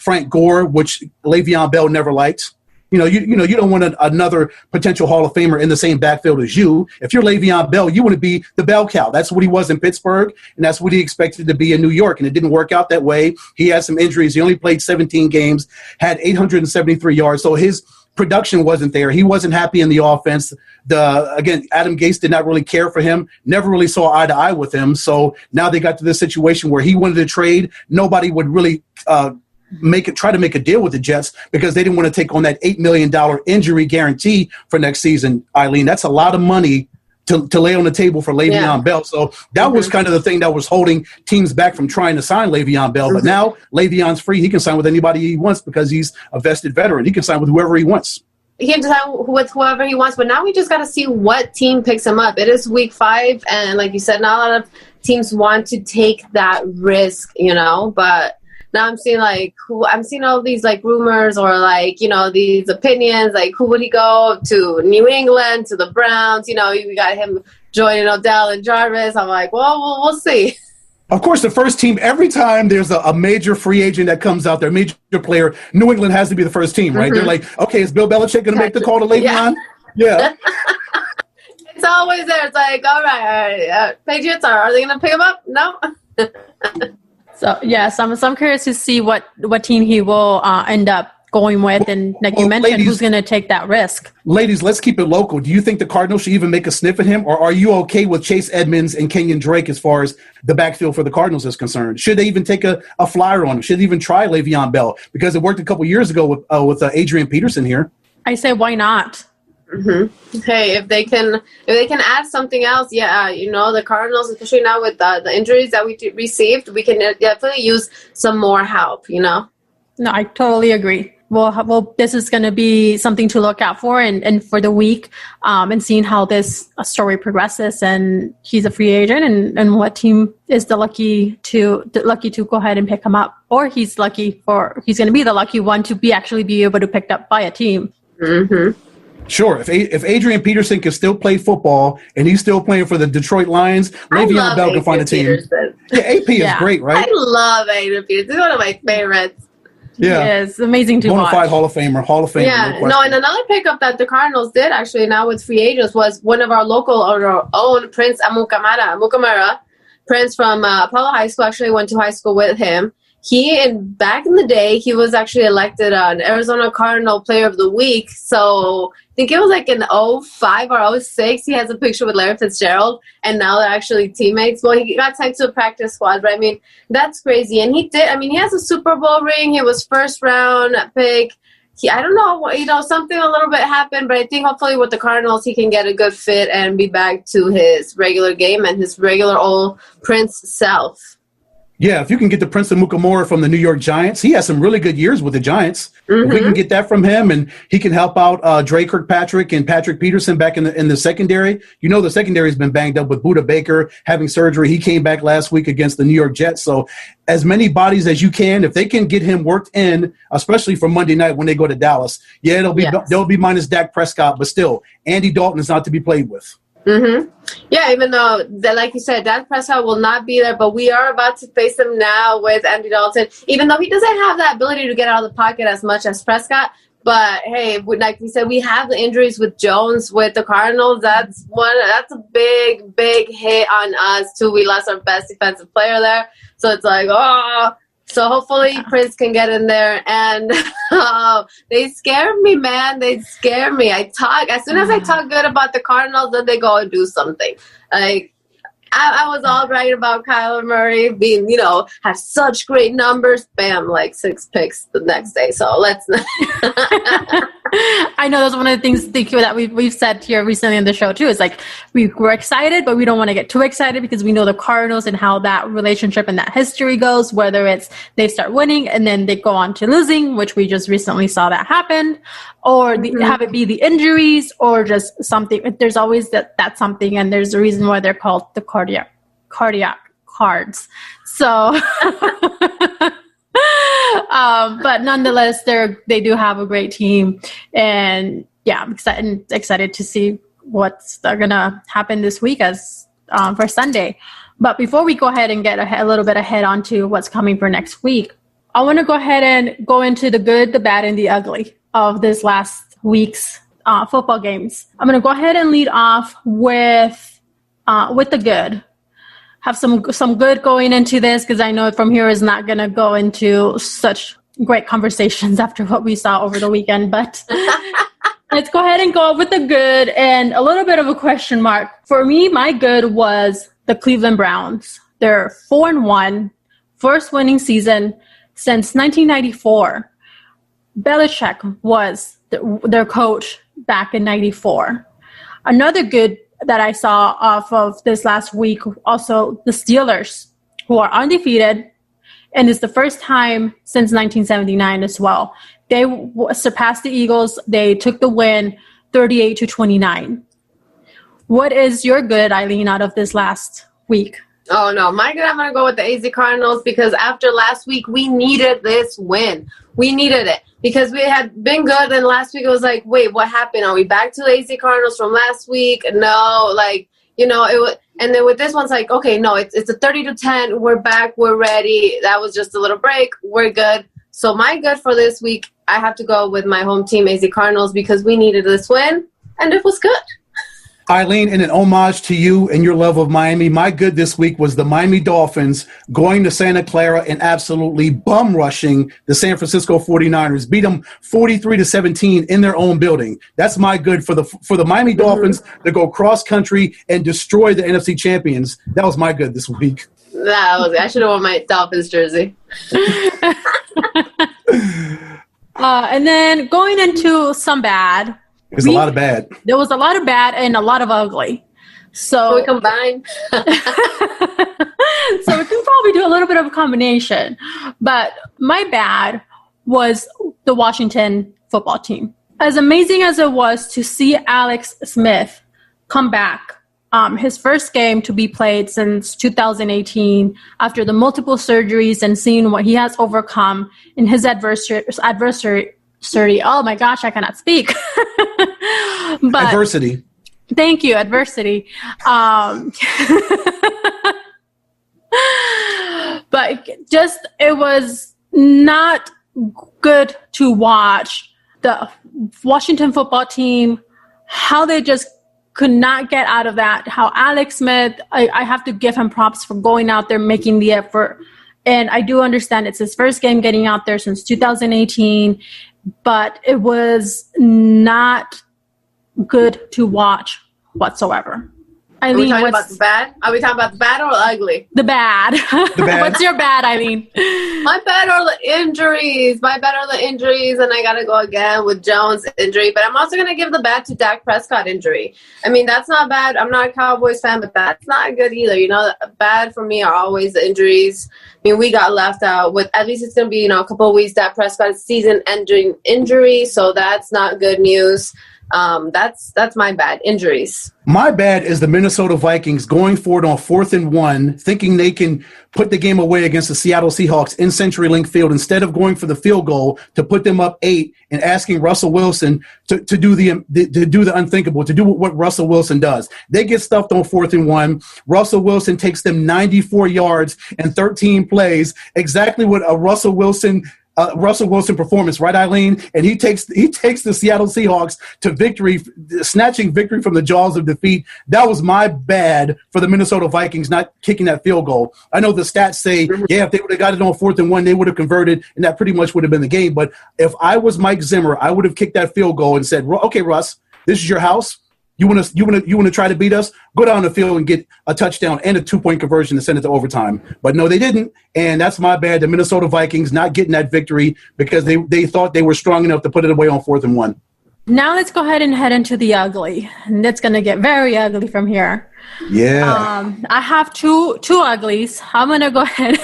Frank Gore, which Le'Veon Bell never liked. You don't want another potential Hall of Famer in the same backfield as you. If you're Le'Veon Bell, you want to be the bell cow. That's what he was in Pittsburgh, and that's what he expected to be in New York, and it didn't work out that way. He had some injuries. He only played 17 games, had 873 yards, so his production wasn't there. He wasn't happy in the offense. Again, Adam Gase did not really care for him, never really saw eye to eye with him, so now they got to this situation where he wanted to trade. Nobody would really try to make a deal with the Jets because they didn't want to take on that $8 million injury guarantee for next season, Aileen. That's a lot of money to lay on the table for Le'Veon Bell. So that was kind of the thing that was holding teams back from trying to sign Le'Veon Bell. But now Le'Veon's free. He can sign with anybody he wants because he's a vested veteran. He can sign with whoever he wants. He can sign with whoever he wants. But now we just got to see what team picks him up. It is week 5. And like you said, not a lot of teams want to take that risk, but now I'm seeing all these rumors or these opinions, who would he go to? New England, to the Browns, we got him joining Odell and Jarvis. I'm like, well, we'll see. Of course, the first team, every time there's a major free agent that comes out there, major player, New England has to be the first team, right? They're like, okay, is Bill Belichick going to make the call to Le'Veon? Yeah. It's always there. It's like, all right. Patriots, are they going to pick him up? No. So, yes, I'm curious to see what team he will end up going with. And like you mentioned, ladies, who's going to take that risk? Ladies, let's keep it local. Do you think the Cardinals should even make a sniff at him? Or are you okay with Chase Edmonds and Kenyon Drake as far as the backfield for the Cardinals is concerned? Should they even take a flyer on him? Should they even try Le'Veon Bell? Because it worked a couple years ago with Adrian Peterson here. I say, why not? Mm-hmm. Hey, if they can add something else, the Cardinals, especially now with the injuries that we received, we can definitely use some more help. No, I totally agree. Well, this is going to be something to look out for, and for the week, and seeing how this story progresses. And he's a free agent, and what team is the lucky to go ahead and pick him up, or he's going to be the lucky one to be able to pick up by a team. Mm-hmm. Sure. If Adrian Peterson can still play football and he's still playing for the Detroit Lions, Le'Veon Bell can find a team. Peterson. Yeah, AP is great, right? I love Adrian Peterson. He's one of my favorites. Yeah, it's amazing to watch. Bonafide Hall of Famer. Yeah, no, and another pickup that the Cardinals did actually now with free agents was one of our local or our own Prince Amukamara. Prince from Apollo High School. Actually went to high school with him. Back in the day, he was actually elected an Arizona Cardinal Player of the Week. So I think it was in 05 or 06. He has a picture with Larry Fitzgerald, and now they're actually teammates. Well, he got signed to a practice squad, but that's crazy. And he has a Super Bowl ring. He was first round pick. I don't know, something a little bit happened, but I think hopefully with the Cardinals, he can get a good fit and be back to his regular game and his regular old Prince self. Yeah, if you can get the Prince of Mukamura from the New York Giants, he has some really good years with the Giants. Mm-hmm. If we can get that from him, and he can help out Dre Kirkpatrick and Patrick Peterson back in the secondary. The secondary has been banged up with Budda Baker having surgery. He came back last week against the New York Jets. So as many bodies as you can, if they can get him worked in, especially for Monday night when they go to Dallas, they'll be minus Dak Prescott, but still, Andy Dalton is not to be played with. Mm-hmm. Yeah, even though, like you said, Dak Prescott will not be there, but we are about to face him now with Andy Dalton, even though he doesn't have that ability to get out of the pocket as much as Prescott. But, hey, like we said, we have the injuries with Jones, with the Cardinals. That's a big, big hit on us, too. We lost our best defensive player there. So it's like, So hopefully Prince can get in there. And they scare me, man. They scare me. As soon as I talk good about the Cardinals, then they go and do something. I was all right about Kyler Murray being, have such great numbers. Bam, 6 picks the next day. So let's I know that's one of the things that we've said here recently in the show too. Is we're excited, but we don't want to get too excited because we know the Cardinals and how that relationship and that history goes. Whether it's they start winning and then they go on to losing, which we just recently saw that happen, or have it be the injuries or just something. There's always that something, and there's a reason why they're called the cardiac cards. So. But nonetheless, they do have a great team, and I'm excited to see what's gonna happen this week for Sunday. But before we go ahead and get a little bit ahead onto what's coming for next week, I want to go ahead and go into the good, the bad, and the ugly of this last week's football games. I'm going to go ahead and lead off with the good. Have some good going into this because I know from here is not going to go into such great conversations after what we saw over the weekend. But let's go ahead and go with the good and a little bit of a question mark. For me, my good was the Cleveland Browns. They're 4-1, first winning season since 1994. Belichick was their coach back in 94. Another good that I saw off of this last week, also the Steelers, who are undefeated, and it's the first time since 1979 as well. They surpassed the Eagles. They took the win 38-29. What is your good, Aileen, out of this last week? Oh, no. My good, I'm going to go with the AZ Cardinals because after last week, we needed this win. We needed it because we had been good. And last week, it was like, wait, what happened? Are we back to the AZ Cardinals from last week? No, like, it was. And then with this one, it's like, okay, no, it's a 30-10. We're back. We're ready. That was just a little break. We're good. So my good for this week, I have to go with my home team, AZ Cardinals, because we needed this win. And it was good. Aileen, in an homage to you and your love of Miami, my good this week was the Miami Dolphins going to Santa Clara and absolutely bum rushing the San Francisco 49ers, beat them 43-17 in their own building. That's my good for the Miami Dolphins to go cross country and destroy the NFC champions. That was my good this week. I should have worn my Dolphins jersey. And then going into some bad. There's a lot of bad. There was a lot of bad and a lot of ugly. So we combine. So we can probably do a little bit of a combination. But my bad was the Washington football team. As amazing as it was to see Alex Smith come back, his first game to be played since 2018 after the multiple surgeries and seeing what he has overcome in his adversary. Oh my gosh, I cannot speak. But adversity. Thank you, adversity. But just it was not good to watch the Washington football team, how they just could not get out of that. How Alex Smith, I have to give him props for going out there, making the effort. And I do understand it's his first game getting out there since 2018. But it was not good to watch whatsoever. Eileen, Are we talking about the bad? Are we talking about the bad or the ugly? The bad. What's your bad, Eileen? My bad are the injuries. And I got to go again with Jones' injury. But I'm also going to give the bad to Dak Prescott injury. I mean, that's not bad. I'm not a Cowboys fan, but that's not good either. You know, bad for me are always the injuries. I mean, we got left out with, at least it's going to be, a couple of weeks, Dak Prescott's season-ending injury. So that's not good news. That's my bad. Injuries. My bad is the Minnesota Vikings going forward on 4th and 1, thinking they can put the game away against the Seattle Seahawks in CenturyLink Field instead of going for the field goal to put them up 8 and asking Russell Wilson to do the unthinkable, to do what Russell Wilson does. They get stuffed on 4th and 1. Russell Wilson takes them 94 yards and 13 plays, exactly what a Russell Wilson performance, right, Aileen? And he takes the Seattle Seahawks to victory, snatching victory from the jaws of defeat. That was my bad for the Minnesota Vikings not kicking that field goal. I know the stats say, if they would have got it on 4th and 1, they would have converted, and that pretty much would have been the game. But if I was Mike Zimmer, I would have kicked that field goal and said, okay, Russ, this is your house. You want to try to beat us? Go down the field and get a touchdown and a 2-point conversion to send it to overtime. But no, they didn't, and that's my bad. The Minnesota Vikings not getting that victory because they thought they were strong enough to put it away on 4th and 1. Now let's go ahead and head into the ugly, and it's going to get very ugly from here. Yeah. I have two uglies. I'm going to go ahead.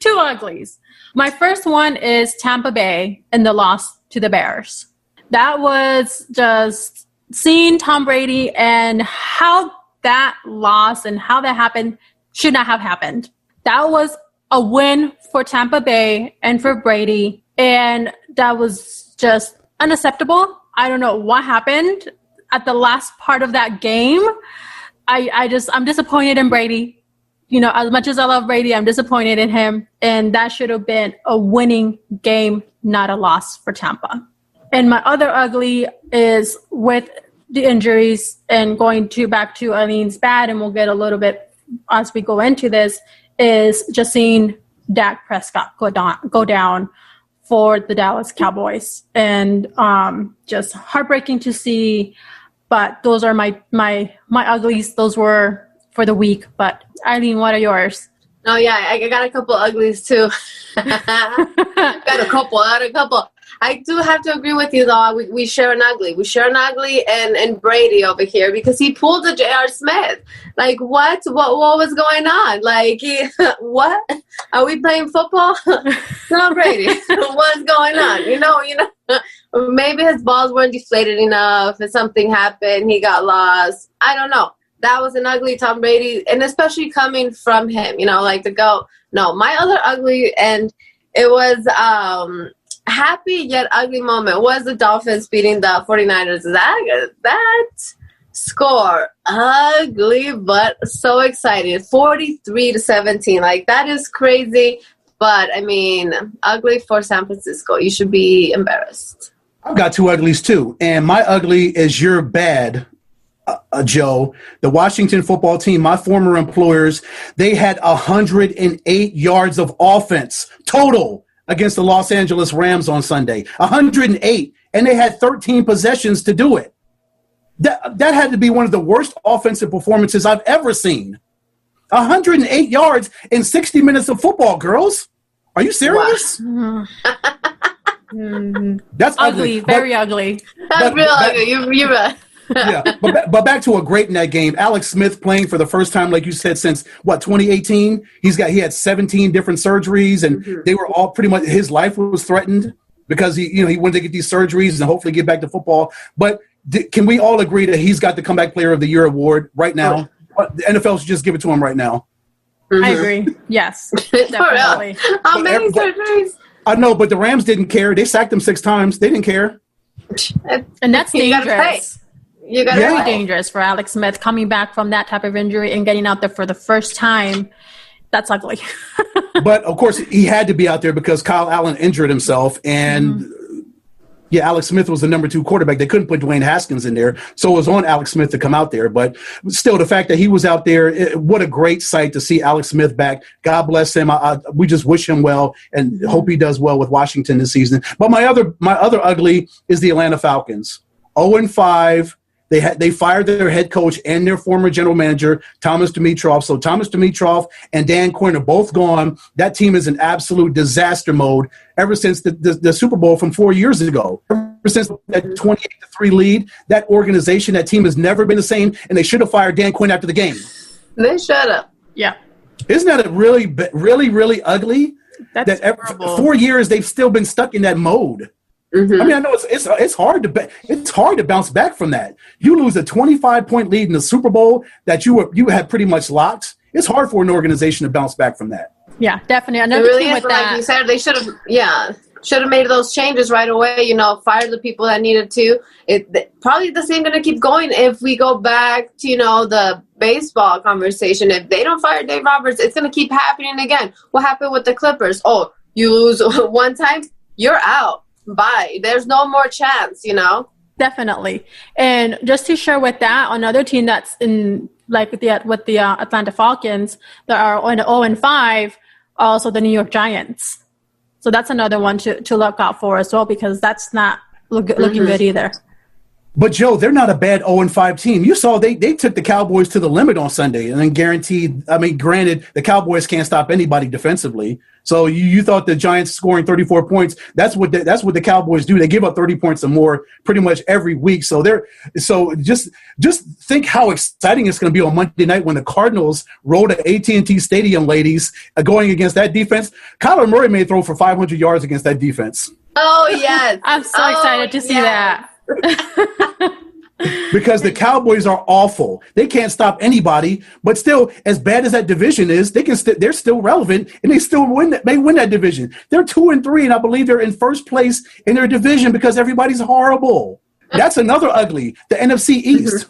Two uglies. My first one is Tampa Bay and the loss to the Bears. That was just seeing Tom Brady and how that loss and how that happened should not have happened. That was a win for Tampa Bay and for Brady, and that was just unacceptable. I don't know what happened at the last part of that game. I'm disappointed in Brady. as much as I love Brady, I'm disappointed in him. And that should have been a winning game, not a loss for Tampa. And my other ugly is with the injuries and going back to Eileen's bad, and we'll get a little bit as we go into this, is just seeing Dak Prescott go down for the Dallas Cowboys. And just heartbreaking to see. But those are my uglies. Those were for the week. But Aileen, what are yours? Oh yeah, I got a couple uglies too. got a couple. I do have to agree with you though. We share an ugly. We share an ugly and Brady over here because he pulled a J.R. Smith. Like what? What was going on? Like what? Are we playing football? No, Brady. What's going on? You know. Maybe his balls weren't deflated enough. If something happened, he got lost. I don't know. That was an ugly Tom Brady, and especially coming from him. Like to go. No, my other ugly, and it was happy yet ugly moment was the Dolphins beating the 49ers. That score, ugly, but so excited. 43-17. Like, that is crazy. But, I mean, ugly for San Francisco. You should be embarrassed. I've got two uglies, too. And my ugly is your bad, Joe. The Washington football team, my former employers, they had 108 yards of offense total against the Los Angeles Rams on Sunday. 108. And they had 13 possessions to do it. That had to be one of the worst offensive performances I've ever seen. 108 yards in 60 minutes of football, girls. Are you serious? Wow. That's ugly. Very ugly. That's real ugly. You're right. Yeah, but back to a great in that game. Alex Smith playing for the first time, like you said, since 2018. He had 17 different surgeries, and they were all pretty much, his life was threatened because he wanted to get these surgeries and hopefully get back to football. But can we all agree that he's got the Comeback Player of the Year award right now? The NFL should just give it to him right now. I agree. Yes, definitely. How many surgeries? I know, but the Rams didn't care. They sacked him 6 times. They didn't care. And that's dangerous. You got very dangerous for Alex Smith coming back from that type of injury and getting out there for the first time. That's ugly. But of course, he had to be out there because Kyle Allen injured himself, and Alex Smith was the number 2 quarterback. They couldn't put Dwayne Haskins in there, so it was on Alex Smith to come out there. But still, the fact that he was out there, what a great sight to see Alex Smith back. God bless him. We just wish him well and hope he does well with Washington this season. But my other ugly is the Atlanta Falcons. 0-5. They fired their head coach and their former general manager, Thomas Dimitroff. So Thomas Dimitroff and Dan Quinn are both gone. That team is in absolute disaster mode ever since the Super Bowl from 4 years ago. Ever since that 28-3 lead, that organization, that team has never been the same, and they should have fired Dan Quinn after the game. They should have. Yeah. Isn't that really, really, really ugly? That's that 4 years they've still been stuck in that mode. I mean, I know it's hard to bounce back from that. You lose a 25-point lead in the Super Bowl that you had pretty much locked. It's hard for an organization to bounce back from that. Yeah, definitely. Another team with that. Like you said, they should have made those changes right away. Fired the people that needed to. Probably this ain't gonna keep going if we go back to the baseball conversation. If they don't fire Dave Roberts, it's gonna keep happening again. What happened with the Clippers? Oh, you lose one time, you're out. Bye. There's no more chance, Definitely. And just to share with that, another team that's in with the Atlanta Falcons that are on 0-5, also the New York Giants. So that's another one to look out for as well, because that's not looking good either. But, Joe, they're not a bad 0-5 team. You saw they took the Cowboys to the limit on Sunday and then granted, the Cowboys can't stop anybody defensively. So you thought the Giants scoring 34 points, that's what the Cowboys do. They give up 30 points or more pretty much every week. So just think how exciting it's going to be on Monday night when the Cardinals roll to AT&T Stadium, ladies, going against that defense. Kyler Murray may throw for 500 yards against that defense. Oh, yes. I'm so excited to see that. Because the Cowboys are awful. They can't stop anybody, but still, as bad as that division is, they're still relevant, and they still win that division. They're 2-3, and I believe they're in first place in their division because everybody's horrible. That's another ugly. The NFC East.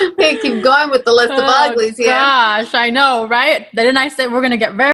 Okay, keep going with the list of uglies here. Gosh, I know, right? Didn't I say we're going to get very